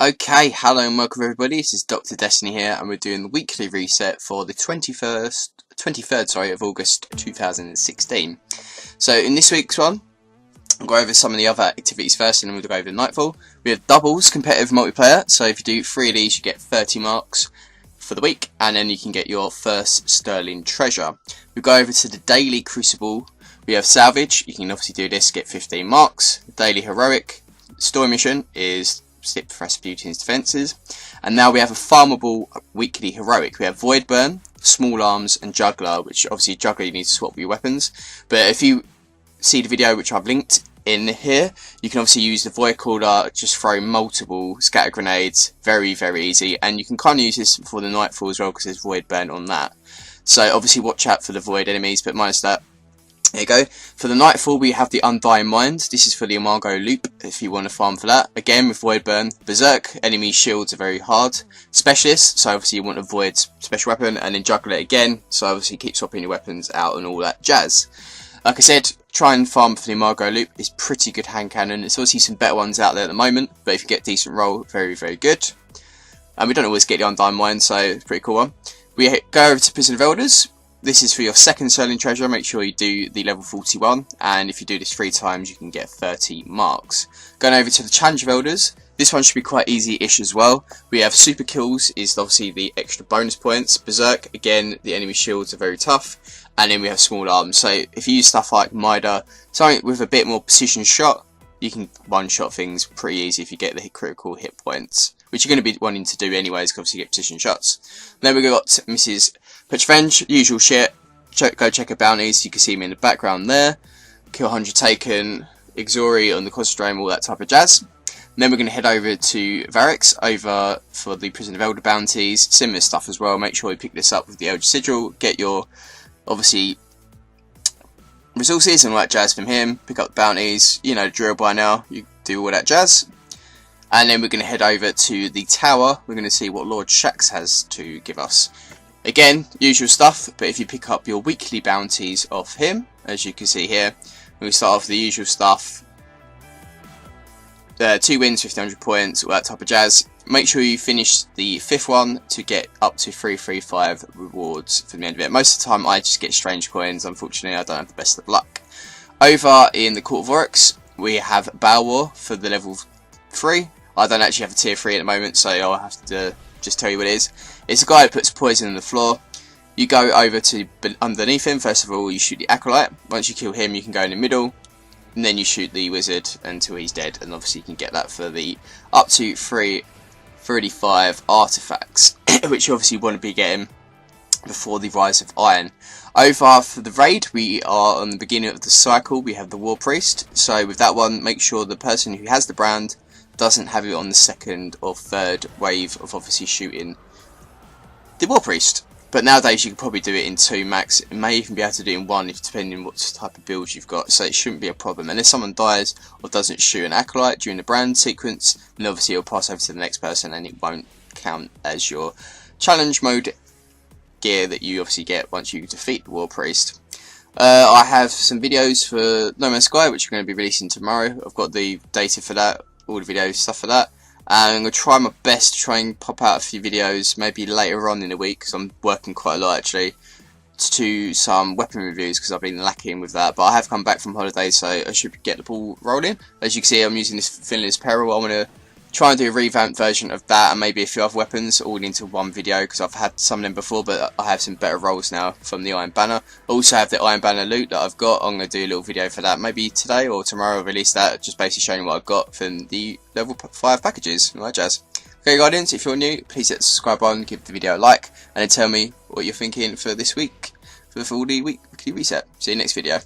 Okay, hello and welcome everybody. This is Dr. Destiny here, and we're doing the weekly reset for the 23rd of August 2016. So in this week's one, I'll go over some of the other activities first, and then we'll go over Nightfall. We have doubles competitive multiplayer, so if you do 3 of these, you get 30 marks for the week, and then you can get your first sterling treasure. We go over to the daily crucible. We have salvage. You can obviously do this, get 15 marks. Daily heroic story mission is slip Rasputin's defences, and now we have a farmable weekly heroic. We have void burn, small arms, and juggler, which obviously juggler you need to swap your weapons, but if you see the video which I've linked in here, you can obviously use the voidcaller, just throw multiple scatter grenades, very easy, and you can kind of use this for the Nightfall as well because there's void burn on that. So obviously watch out for the void enemies, but minus that. There you go. For the Nightfall we have the Undying Mind. This is for the Imago Loop if you want to farm for that. Again with void burn. Berserk, enemy shields are very hard. Specialist, so obviously you want to avoid special weapon, and then juggler again, so obviously keep swapping your weapons out and all that jazz. Like I said, try and farm for the Imago Loop. It's pretty good hand cannon. There's obviously some better ones out there at the moment, but if you get decent roll, very good. And we don't always get the Undying Mind, so it's a pretty cool one. We go over to Prison of Elders. This is for your second sterling treasure. Make sure you do the level 41, and if you do this 3 times you can get 30 marks. Going over to the Challenge of Elders, this one should be quite easy-ish as well. We have super kills, is obviously the extra bonus points. Berserk, again the enemy shields are very tough, and then we have small arms. So if you use stuff like Mida, something with a bit more precision shot, you can one-shot things pretty easy if you get the critical hit points, which you're going to be wanting to do anyways because you get precision shots. Then we got Mrs. Revenge, usual shit. Go check her bounties. You can see me in the background there. Kill 100 taken, Exori on the Cosmodrome, all that type of jazz. And then we're going to head over to Varix, over for the Prison of Elder bounties. Similar stuff as well. Make sure you pick this up with the Elder Sigil. Get your, obviously, resources and all that jazz from him. Pick up the bounties. You know the drill by now. You do all that jazz. And then we're going to head over to the tower. We're going to see what Lord Shax has to give us. Again, usual stuff, but if you pick up your weekly bounties off him, as you can see here, we start off with the usual stuff. 2 wins, 1500 points, all that type of jazz. Make sure you finish the 5th one to get up to 335 rewards for the end of it. Most of the time I just get strange coins, unfortunately I don't have the best of luck. Over in the Court of Oryx, we have balwur for the level 3. I don't actually have a tier 3 at the moment, so I'll have to just tell you what it is. It's a guy who puts poison on the floor. You go over to underneath him. First of all, you shoot the acolyte. Once you kill him, you can go in the middle, and then you shoot the wizard until he's dead. And obviously, you can get that for the up to 335 artifacts, which you obviously want to be getting before the Rise of Iron. Over for the raid, we are on the beginning of the cycle. We have the warpriest. So with that one, make sure the person who has the brand doesn't have it on the 2nd or 3rd wave of obviously shooting the warpriest. But nowadays you can probably do it in 2 max. It may even be able to do it in 1 if depending on what type of builds you've got. So it shouldn't be a problem. Unless someone dies or doesn't shoot an acolyte during the brand sequence, then obviously it'll pass over to the next person and it won't count as your challenge mode gear that you obviously get once you defeat the warpriest. I have some videos for No Man's Sky which are going to be releasing tomorrow. I've got the data for that, all the videos, stuff for that. And I'm going to try my best to try and pop out a few videos maybe later on in the week, because I'm working quite a lot actually, to some weapon reviews because I've been lacking with that. But I have come back from holiday, so I should get the ball rolling. As you can see, I'm using this Finland's Peril. I'm going to try and do a revamped version of that and maybe a few other weapons all into one video, because I've had some of them before, but I have some better rolls now from the Iron Banner. I also have the Iron Banner loot that I've got. I'm going to do a little video for that maybe today or tomorrow. I'll release that, just basically showing what I've got from the level 5 packages. Alright, jazz. Okay, guardians, if you're new, please hit the subscribe button, give the video a like, and then tell me what you're thinking for this week, for the weekly reset. See you next video.